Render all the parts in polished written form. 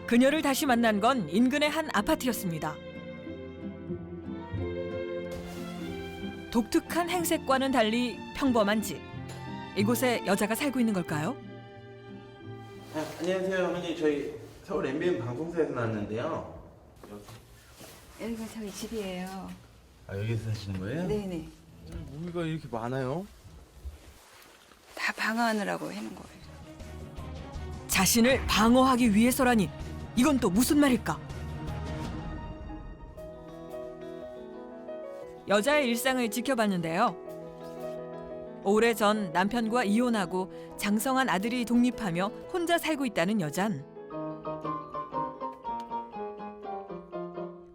그녀를 다시 만난 건 인근의 한 아파트였습니다. 독특한 행색과는 달리 평범한 집. 이곳에 여자가 살고 있는 걸까요? 안녕하세요, 어머니. 저희 서울 MBN 방송사에서 나왔는데요. 여기가 저희 집이에요. 아, 여기서 사시는 거예요? 네네. 모기가 이렇게 많아요? 다 방어하느라고 해놓은 거예요. 자신을 방어하기 위해서라니 이건 또 무슨 말일까? 여자의 일상을 지켜봤는데요. 오래전 남편과 이혼하고 장성한 아들이 독립하며 혼자 살고 있다는 여잔.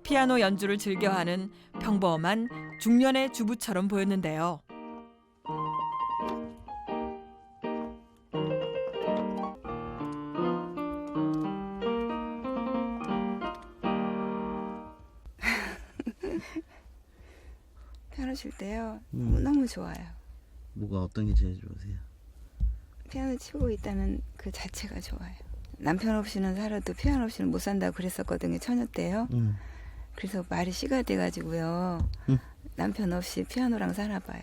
피아노 연주를 즐겨하는 평범한 중년의 주부처럼 보였는데요. 피아노 칠 때요. 너무 좋아요. 뭐가 어떤 게 제일 좋으세요? 피아노 치고 있다는 그 자체가 좋아요. 남편 없이는 살아도 피아노 없이는 못 산다고 그랬었거든요. 처녀 때요. 그래서 말이 씨가 돼가지고요. 남편 없이 피아노랑 살아봐요.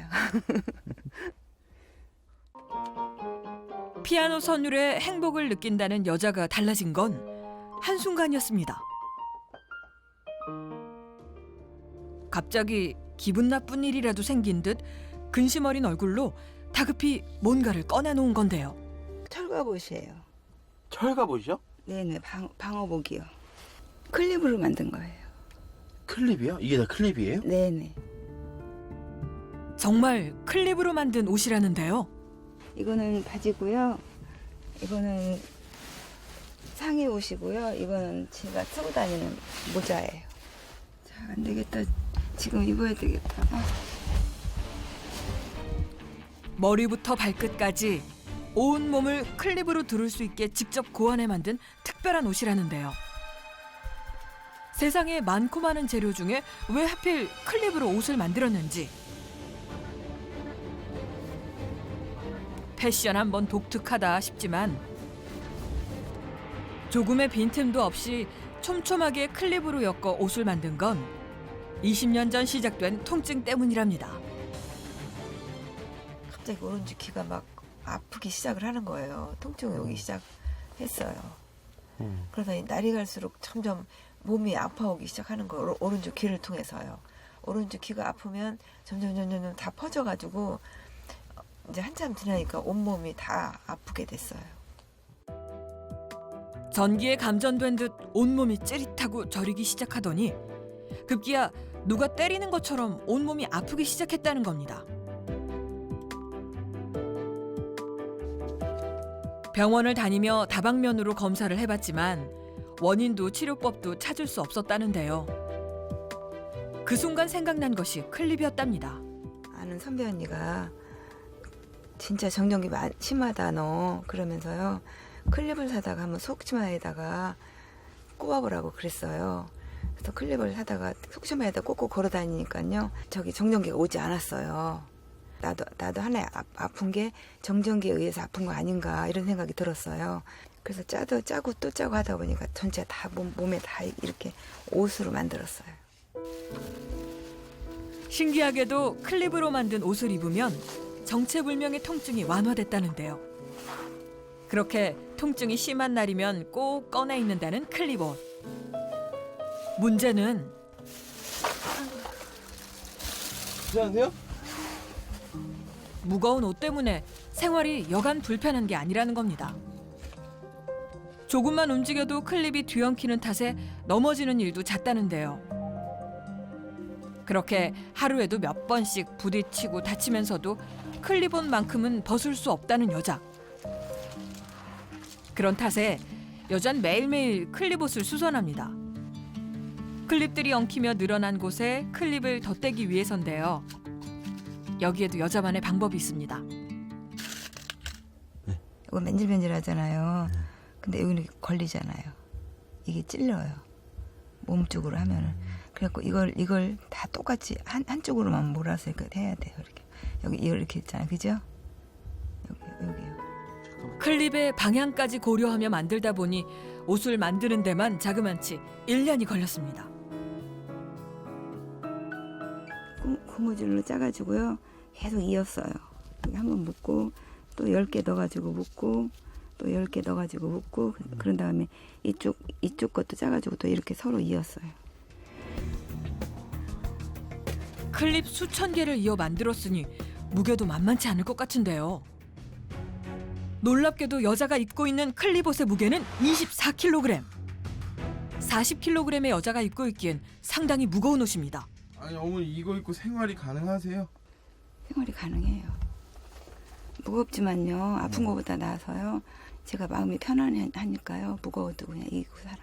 피아노 선율에 행복을 느낀다는 여자가 달라진 건 한순간이었습니다. 갑자기 기분 나쁜 일이라도 생긴 듯 근심 어린 얼굴로 다급히 뭔가를 꺼내놓은 건데요. 철갑옷이에요. 철갑옷이요? 네네, 방어복이요. 클립으로 만든 거예요. 클립이요? 이게 다 클립이에요? 네네. 정말 클립으로 만든 옷이라는데요. 이거는 바지고요. 이거는 상의 옷이고요. 이거는 제가 쓰고 다니는 모자예요. 자, 안 되겠다. 지금 입어야 되겠다. 머리부터 발끝까지 온 몸을 클립으로 두를 수 있게 직접 고안해 만든 특별한 옷이라는데요. 세상에 많고 많은 재료 중에 왜 하필 클립으로 옷을 만들었는지. 패션 한번 독특하다 싶지만 조금의 빈틈도 없이 촘촘하게 클립으로 엮어 옷을 만든 건 20년 전 시작된 통증 때문이랍니다. 갑자기 오른쪽 귀가 막 아프기 시작을 하는 거예요. 통증이 오기 시작했어요. 그러더니 날이 갈수록 점점 몸이 아파오기 시작하는 거예요. 오른쪽 귀를 통해서요. 오른쪽 귀가 아프면 점점 다 퍼져가지고 이제 한참 지나니까 온몸이 다 아프게 됐어요. 전기에 감전된 듯 온몸이 찌릿하고 저리기 시작하더니 급기야 누가 때리는 것처럼 온몸이 아프기 시작했다는 겁니다. 병원을 다니며 다방면으로 검사를 해봤지만 원인도 치료법도 찾을 수 없었다는데요. 그 순간 생각난 것이 클립이었답니다. 아는 선배 언니가 진짜 정전기 심하다 너 그러면서요. 클립을 사다가 한번 속치마에다가 꼽아보라고 그랬어요. 그래서 클립을 사다가 속치마에다 꽂고 걸어 다니니까요. 저기 정전기가 오지 않았어요. 나도 하나에 아픈 게 정전기에 의해서 아픈 거 아닌가 이런 생각이 들었어요. 그래서 짜고 또 짜고 하다 보니까 전체 다 몸에 다 이렇게 옷으로 만들었어요. 신기하게도 클립으로 만든 옷을 입으면 정체불명의 통증이 완화됐다는데요. 그렇게 통증이 심한 날이면 꼭 꺼내 입는다는 클립 옷. 문제는 괜찮으세요? 무거운 옷 때문에 생활이 여간 불편한 게 아니라는 겁니다. 조금만 움직여도 클립이 뒤엉키는 탓에 넘어지는 일도 잦다는데요. 그렇게 하루에도 몇 번씩 부딪히고 다치면서도 클립온만큼은 벗을 수 없다는 여자. 그런 탓에 여잔 매일매일 클립옷을 수선합니다. 클립들이 엉키며 늘어난 곳에 클립을 덧대기 위해서인데요. 여기에도 여자만의 방법이 있습니다. 이거 맨질맨질하잖아요. 근데 여기 걸리잖아요. 이게 찔려요. 몸 쪽으로 하면은. 그래갖고 이걸 다 똑같이 한쪽으로만 몰아서 이렇게 해야 돼요. 이렇게 여기 이렇게 있잖아요, 그죠? 여기요. 클립의 방향까지 고려하며 만들다 보니 옷을 만드는 데만 자그만치 1년이 걸렸습니다. 고무줄로 짜가지고요. 계속 이었어요. 한번 묶고 또 10개 넣어가지고 묶고 또 10개 넣어가지고 묶고 그런 다음에 이쪽 것도 짜가지고 또 이렇게 서로 이었어요. 클립 수천 개를 이어 만들었으니 무게도 만만치 않을 것 같은데요. 놀랍게도 여자가 입고 있는 클립 옷의 무게는 24kg. 40kg의 여자가 입고 있기엔 상당히 무거운 옷입니다. 아니 어머니 이거 입고 생활이 가능하세요? 생활이 가능해요. 무겁지만요. 아픈 것보다 나아서요. 제가 마음이 편안하니까요. 무거워도 그냥 이기고 살아요.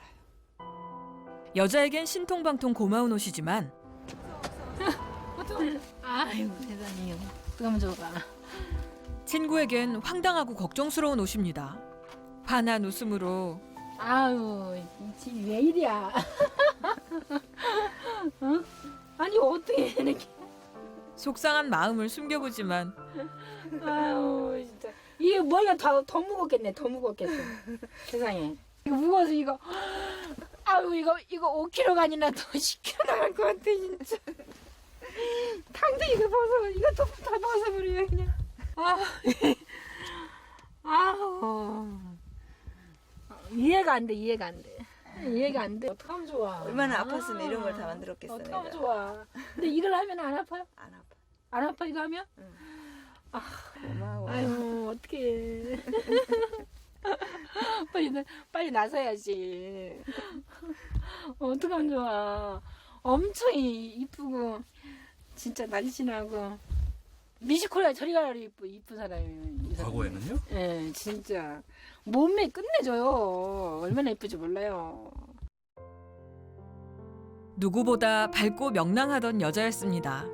여자에겐 신통방통 고마운 옷이지만 아유 세상에 어떡하면 좋을까. 친구에겐 황당하고 걱정스러운 옷입니다. 환한 웃음으로 아유 이 집이 왜 이리야. 어? 아니 어떻게 이렇게. 속상한 마음을 숨겨보지만 아유 진짜 이게 머리가 더 무겁겠네. 더 무겁겠어. 세상에 이거 무거워서 이거 아유 이거 5kg가 아니라 더 10kg 나갈 것 같아 진짜. 당장 이거 벗어 이거 다 벗어버려 그냥. 아우 이해가 안 돼. 어떡하면 좋아. 얼마나 아팠으면 이런 걸 다 만들었겠어. 어떡하면 내가. 좋아. 근데 이걸 하면 안 아파요? 안 아파. 안 아파 이거 하면? 고마워. 아유 어떡해. 빨리 나서야지. 어떡하면 좋아. 엄청 이쁘고 진짜 날씬하고 미식코리아 저리 가라 이쁜 사람이에요. 과거에는요? 예, 진짜 몸매 끝내줘요. 얼마나 예쁠지 몰라요. 누구보다 밝고 명랑하던 여자였습니다.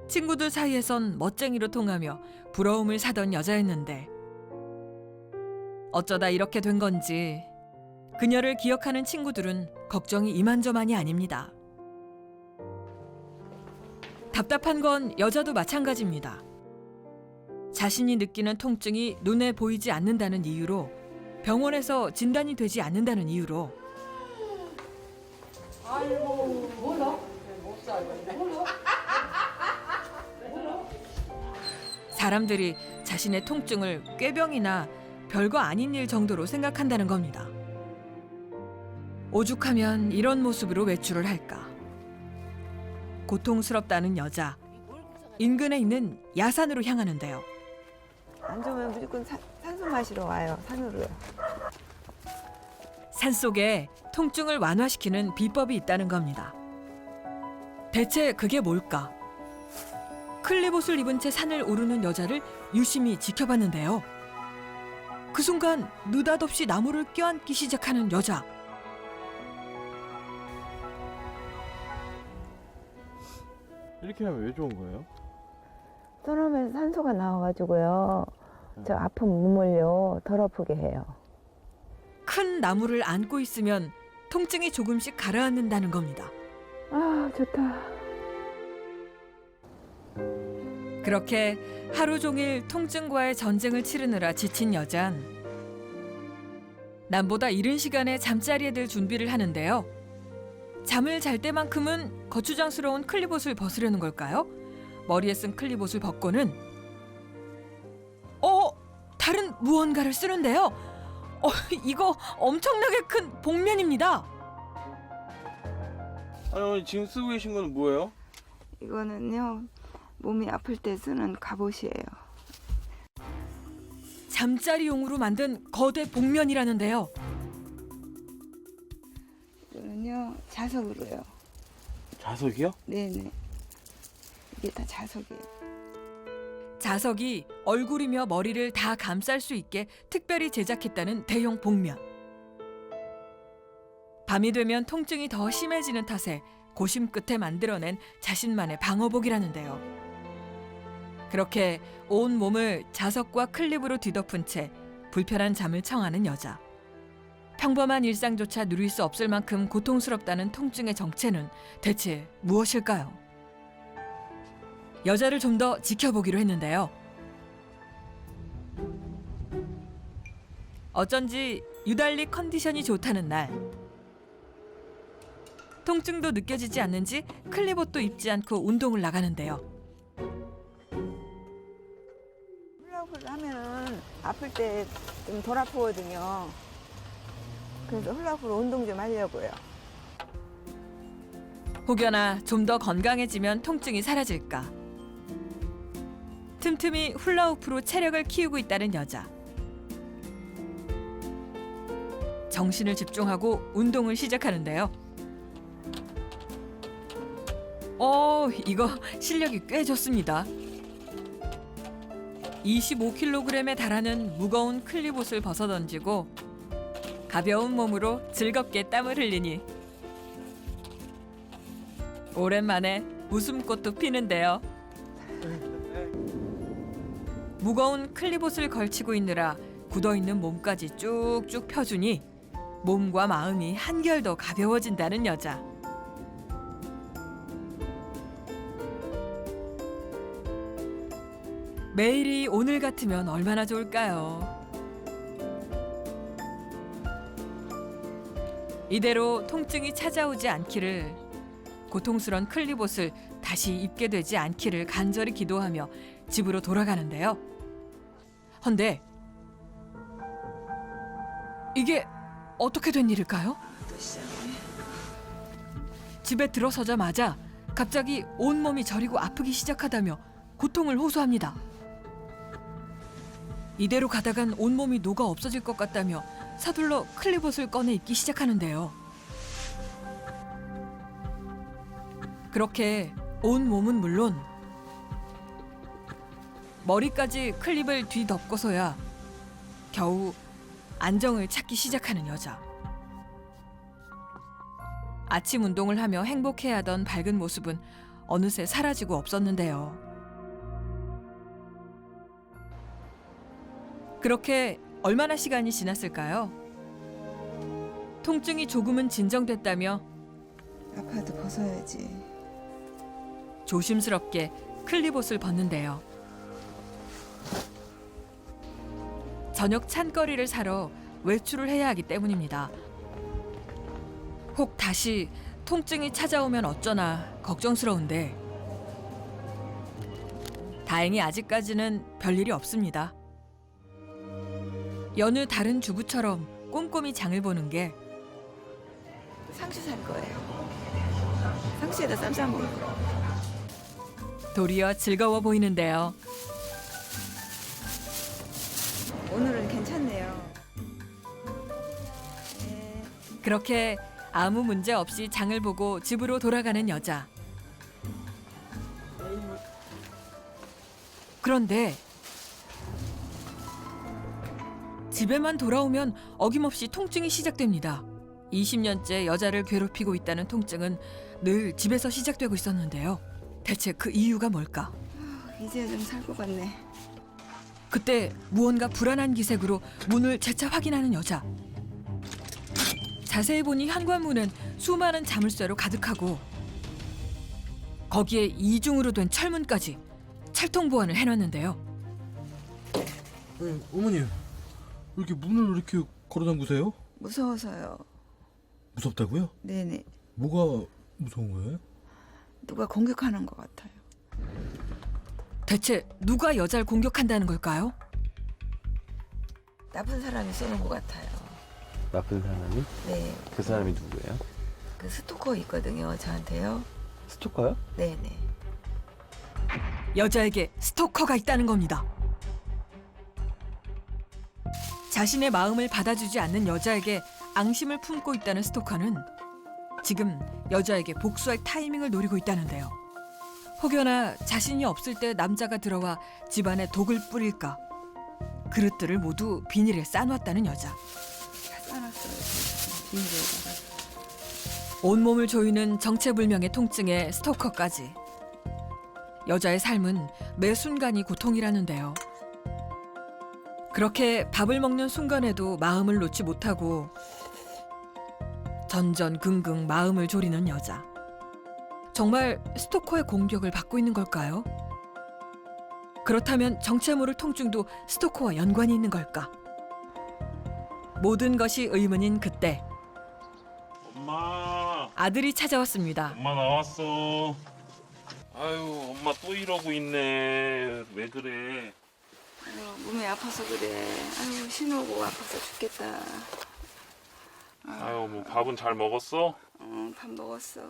친구들 사이에선 멋쟁이로 통하며 부러움을 사던 여자였는데 어쩌다 이렇게 된 건지 그녀를 기억하는 친구들은 걱정이 이만저만이 아닙니다. 답답한 건 여자도 마찬가지입니다. 자신이 느끼는 통증이 눈에 보이지 않는다는 이유로 병원에서 진단이 되지 않는다는 이유로 사람들이 자신의 통증을 꾀병이나 별거 아닌 일 정도로 생각한다는 겁니다. 오죽하면 이런 모습으로 외출을 할까. 고통스럽다는 여자. 인근에 있는 야산으로 향하는데요. 안 좋으면 무조건 산소 마시러 와요. 산으로요. 산속에 통증을 완화시키는 비법이 있다는 겁니다. 대체 그게 뭘까? 클립옷을 입은 채 산을 오르는 여자를 유심히 지켜봤는데요. 그 순간 느닷없이 나무를 껴안기 시작하는 여자. 이렇게 하면 왜 좋은 거예요? 쏘놓으면 산소가 나와가지고요. 저 아픈 몸을요 덜 아프게 해요. 큰 나무를 안고 있으면 통증이 조금씩 가라앉는다는 겁니다. 아 좋다. 그렇게 하루 종일 통증과의 전쟁을 치르느라 지친 여잔 남보다 이른 시간에 잠자리에 들 준비를 하는데요. 잠을 잘 때만큼은 거추장스러운 클립옷을 벗으려는 걸까요? 머리에 쓴 클립옷을 벗고는 다른 무언가를 쓰는데요. 이거 엄청나게 큰 복면입니다. 아니 어머니 지금 쓰고 계신 건 뭐예요? 이거는요 몸이 아플 때 쓰는 갑옷이에요. 잠자리용으로 만든 거대 복면이라는데요. 이거는요 자석으로요. 자석이요? 네네. 이게 다 자석이에요. 자석이 얼굴이며 머리를 다 감쌀 수 있게 특별히 제작했다는 대형 복면. 밤이 되면 통증이 더 심해지는 탓에 고심 끝에 만들어낸 자신만의 방어복이라는데요. 그렇게 온 몸을 자석과 클립으로 뒤덮은 채 불편한 잠을 청하는 여자. 평범한 일상조차 누릴 수 없을 만큼 고통스럽다는 통증의 정체는 대체 무엇일까요? 여자를 좀 더 지켜보기로 했는데요. 어쩐지 유달리 컨디션이 좋다는 날. 통증도 느껴지지 않는지 클립옷도 입지 않고 운동을 나가는데요. 훌라후프를 하면은 아플 때 좀 덜 아프거든요. 그래서 훌라후프로 운동 좀 하려고요. 혹여나 좀 더 건강해지면 통증이 사라질까. 틈틈이 훌라후프로 체력을 키우고 있다는 여자. 정신을 집중하고 운동을 시작하는데요. 이거 실력이 꽤 좋습니다. 25kg에 달하는 무거운 클립옷을 벗어던지고 가벼운 몸으로 즐겁게 땀을 흘리니 오랜만에 웃음꽃도 피는데요. 무거운 클립옷을 걸치고 있느라 굳어있는 몸까지 쭉쭉 펴주니 몸과 마음이 한결 더 가벼워진다는 여자. 매일이 오늘 같으면 얼마나 좋을까요? 이대로 통증이 찾아오지 않기를, 고통스런 클립옷을 다시 입게 되지 않기를 간절히 기도하며 집으로 돌아가는데요. 헌데 이게 어떻게 된 일일까요? 집에 들어서자마자 갑자기 온몸이 저리고 아프기 시작하다며 고통을 호소합니다. 이대로 가다간 온몸이 녹아 없어질 것 같다며 서둘러 클립옷을 꺼내 입기 시작하는데요. 그렇게 온몸은 물론 머리까지 클립을 뒤덮고서야 겨우 안정을 찾기 시작하는 여자. 아침 운동을 하며 행복해하던 밝은 모습은 어느새 사라지고 없었는데요. 그렇게 얼마나 시간이 지났을까요? 통증이 조금은 진정됐다며 아파도 벗어야지. 조심스럽게 클립옷을 벗는데요. 저녁 찬거리를 사러 외출을 해야 하기 때문입니다. 혹 다시 통증이 찾아오면 어쩌나 걱정스러운데 다행히 아직까지는 별일이 없습니다. 여느 다른 주부처럼 꼼꼼히 장을 보는 게 상추 살 거예요. 상추에다 쌈 싸 먹을 거예요. 도리어 즐거워 보이는데요. 오늘은 괜찮네요. 네. 그렇게 아무 문제 없이 장을 보고 집으로 돌아가는 여자. 그런데 집에만 돌아오면 어김없이 통증이 시작됩니다. 20년째 여자를 괴롭히고 있다는 통증은 늘 집에서 시작되고 있었는데요. 대체 그 이유가 뭘까? 이제 좀 살 것 같네. 그때 무언가 불안한 기색으로 문을 재차 확인하는 여자. 자세히 보니 현관문은 수많은 자물쇠로 가득하고 거기에 이중으로 된 철문까지 철통 보완을 해놨는데요. 어머님, 왜 이렇게 문을 이렇게 걸어 잠그세요? 무서워서요. 무섭다고요? 네네. 뭐가 무서운 거예요? 누가 공격하는 것 같아요. 대체 누가 여자를 공격한다는 걸까요? 나쁜 사람이 쏘는 것 같아요. 나쁜 사람이? 네. 그 사람이 누구예요? 그 스토커 있거든요. 저한테요. 스토커요? 네네. 여자에게 스토커가 있다는 겁니다. 자신의 마음을 받아주지 않는 여자에게 앙심을 품고 있다는 스토커는 지금 여자에게 복수할 타이밍을 노리고 있다는데요. 혹여나 자신이 없을 때 남자가 들어와 집안에 독을 뿌릴까 그릇들을 모두 비닐에 싸놓았다는 여자. 다 싸놨어요. 비닐에다가. 온몸을 조이는 정체불명의 통증에 스토커까지. 여자의 삶은 매 순간이 고통이라는데요. 그렇게 밥을 먹는 순간에도 마음을 놓지 못하고 전전긍긍 마음을 졸이는 여자. 정말 스토커의 공격을 받고 있는 걸까요? 그렇다면 정체 모를 통증도 스토커와 연관이 있는 걸까? 모든 것이 의문인 그때 엄마, 아들이 찾아왔습니다. 엄마 나왔어. 아유, 엄마 또 이러고 있네. 왜 그래? 몸이 아파서 그래. 아유, 신호고 아파서 죽겠다. 아유, 뭐 밥은 잘 먹었어? 밥 먹었어.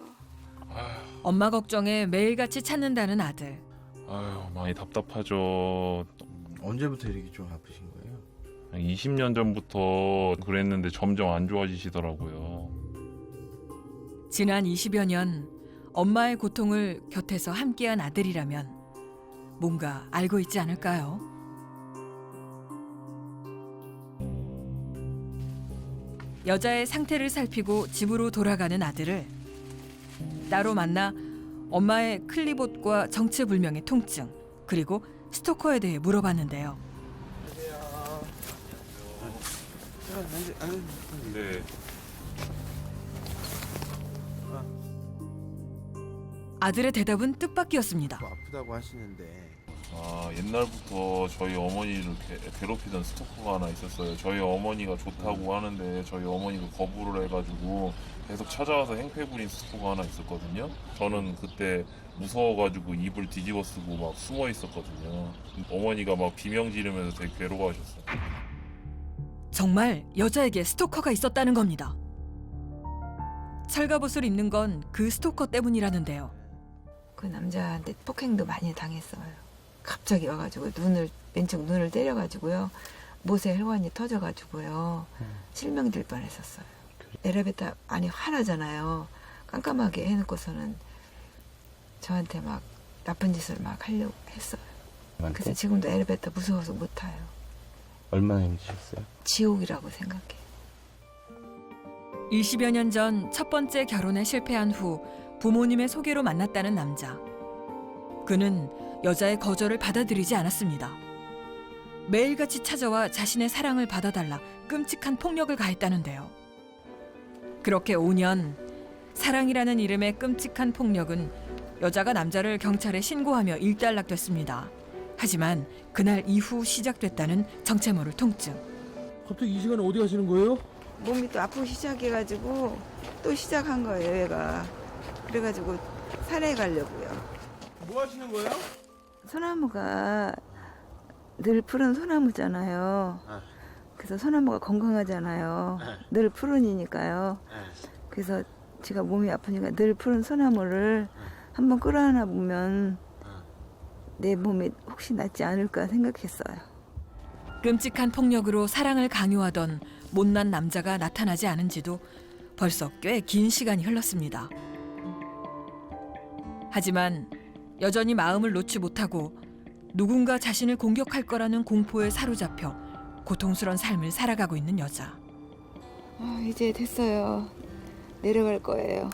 엄마 걱정에 매일같이 찾는다는 아들. 아유, 많이 답답하죠. 언제부터 이렇게 좀 아프신 거예요? 20년 전부터 그랬는데 점점 안 좋아지시더라고요. 지난 20여 년 엄마의 고통을 곁에서 함께한 아들이라면 뭔가 알고 있지 않을까요? 여자의 상태를 살피고 집으로 돌아가는 아들을 따로 만나 엄마의 클리봇과 정체불명의 통증 그리고 스토커에 대해 물어봤는데요. 네. 아들의 대답은 뜻밖이었습니다. 뭐 아프다고 하시는데 아, 옛날부터 저희 어머니를 괴롭히던 스토커가 하나 있었어요. 저희 어머니가 좋다고 하는데 저희 어머니가 거부를 해가지고 계속 찾아와서 행패 부린 스토커가 하나 있었거든요. 저는 그때 무서워가지고 이불 뒤집어 쓰고 막 숨어 있었거든요. 어머니가 막 비명 지르면서 되게 괴로워하셨어요. 정말 여자에게 스토커가 있었다는 겁니다. 철갑옷을 입는 건 그 스토커 때문이라는데요. 그 남자한테 폭행도 많이 당했어요. 갑자기 와가지고 왼쪽 눈을 때려가지고요. 못에 혈관이 터져가지고요. 실명될 뻔했었어요. 엘리베이터 안이 환하잖아요. 깜깜하게 해놓고서는 저한테 막 나쁜 짓을 막 하려고 했어요. 그래서 지금도 엘리베이터 무서워서 못 타요. 얼마나 힘드셨어요? 지옥이라고 생각해요. 20여 년 전 첫 번째 결혼에 실패한 후 부모님의 소개로 만났다는 남자. 그는 여자의 거절을 받아들이지 않았습니다. 매일같이 찾아와 자신의 사랑을 받아달라 끔찍한 폭력을 가했다는데요. 그렇게 5년, 사랑이라는 이름의 끔찍한 폭력은 여자가 남자를 경찰에 신고하며 일단락됐습니다. 하지만 그날 이후 시작됐다는 정체 모를 통증. 갑자기 이 시간에 어디 가시는 거예요? 몸이 또 아프기 시작해가지고 또 시작한 거예요, 얘가. 그래가지고 산에 가려고요. 뭐 하시는 거예요? 소나무가 늘 푸른 소나무잖아요. 네. 그래서 소나무가 건강하잖아요. 네. 늘 푸른이니까요. 그래서 제가 몸이 아프니까 늘 푸른 소나무를 한번 끌어안아 보면 내 몸이 혹시 낫지 않을까 생각했어요. 끔찍한 폭력으로 사랑을 강요하던 못난 남자가 나타나지 않은 지도 벌써 꽤 긴 시간이 흘렀습니다. 하지만 여전히 마음을 놓지 못하고 누군가 자신을 공격할 거라는 공포에 사로잡혀 고통스러운 삶을 살아가고 있는 여자. 이제 됐어요. 내려갈 거예요.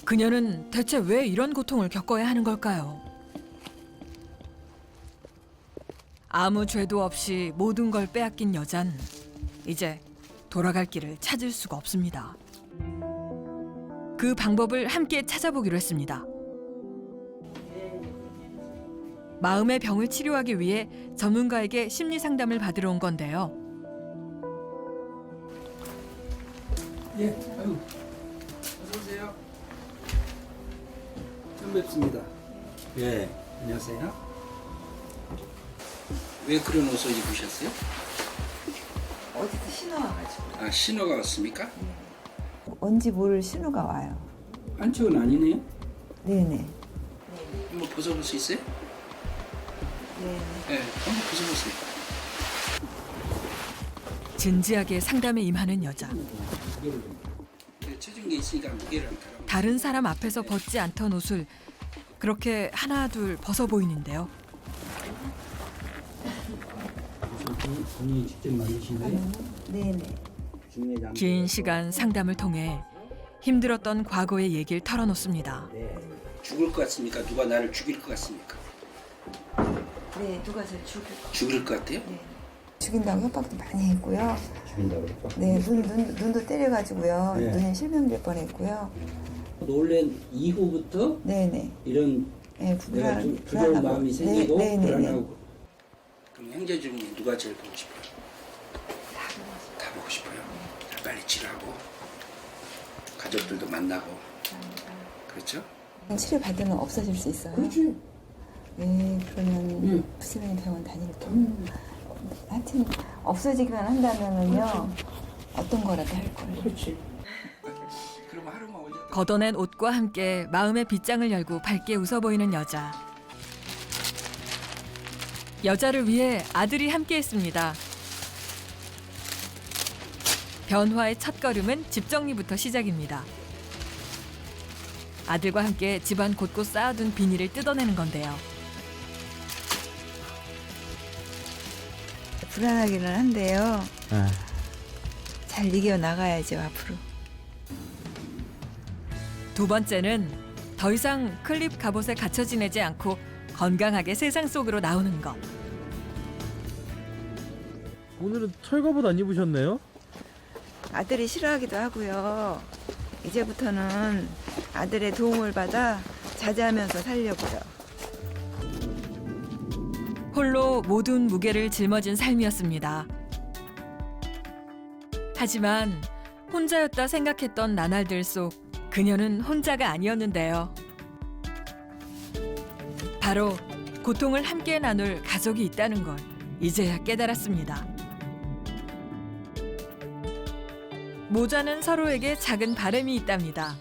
그녀는 대체 왜 이런 고통을 겪어야 하는 걸까요? 아무 죄도 없이 모든 걸 빼앗긴 여잔 이제 돌아갈 길을 찾을 수가 없습니다. 그 방법을 함께 찾아보기로 했습니다. 마음의 병을 치료하기 위해 전문가에게 심리 상담을 받으러 온 건데요. 예, 아유, 어서 오세요. 처음 뵙습니다. 예, 안녕하세요. 왜 그런 옷을 입으셨어요? 어디서 신호 와가지고. 아, 신호가 왔습니까? 뭔지 모를 신호가 와요. 안쪽은 아니네요. 네네. 한번 벗어볼 수 있어요? 네. 예, 한번 벗어보세요. 진지하게 상담에 임하는 여자. 체중계 있으니까 무게를 안 타라. 다른 사람 앞에서 벗지 않던 옷을 그렇게 하나 둘 벗어 보이는데요. 본인이 직접 만드신 거예요? 네네. 긴 시간 상담을 통해 힘들었던 과거의 얘기를 털어놓습니다. 죽을 것 같습니까? 누가 나를 죽일 것 같습니까? 네, 누가 저 죽일 거. 죽일 것 같아요? 네. 죽인다고 협박도 많이 했고요. 죽인다고 그랬죠? 네, 눈도 때려가지고요. 네. 눈에 실명될 뻔했고요. 놀란 이후부터 네네. 이런 네, 내가 좀 두려운 마음이 생기고 네네네. 불안하고. 그럼 형제 중에 누가 제일 보고 싶어요? 다 보고 싶어요. 빨리 치료하고 가족들도 만나고 그렇죠? 치료 받으면 없어질 수 있어요? 그렇지. 네, 그러면 부스러기 병원 다닐게요. 하여튼 없어지기만 한다면은요 어떤 거라도 할 거예요. 그렇지. 그럼 하루만 오자. 걷어낸 옷과 함께 마음의 빗장을 열고 밝게 웃어 보이는 여자. 여자를 위해 아들이 함께했습니다. 변화의 첫걸음은 집 정리부터 시작입니다. 아들과 함께 집안 곳곳 쌓아둔 비닐을 뜯어내는 건데요. 불안하기는 한데요. 잘 이겨 나가야죠 앞으로. 두 번째는 더 이상 클립 갑옷에 갇혀 지내지 않고 건강하게 세상 속으로 나오는 것. 오늘은 철갑옷 안 입으셨네요? 아들이 싫어하기도 하고요. 이제부터는 아들의 도움을 받아 자제하면서 살려고요. 홀로 모든 무게를 짊어진 삶이었습니다. 하지만 혼자였다 생각했던 나날들 속 그녀는 혼자가 아니었는데요. 바로 고통을 함께 나눌 가족이 있다는 걸 이제야 깨달았습니다. 모자는 서로에게 작은 바람이 있답니다.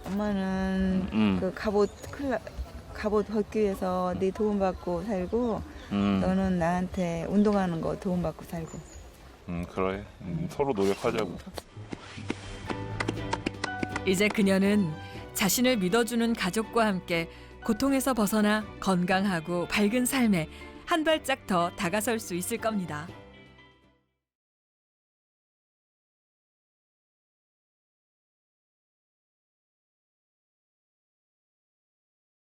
엄마는 그 갑옷 벗기 위해서 네 도움 받고 살고 너는 나한테 운동하는 거 도움 받고 살고. 그래. 서로 노력하자고. 이제 그녀는 자신을 믿어주는 가족과 함께 고통에서 벗어나 건강하고 밝은 삶에 한 발짝 더 다가설 수 있을 겁니다.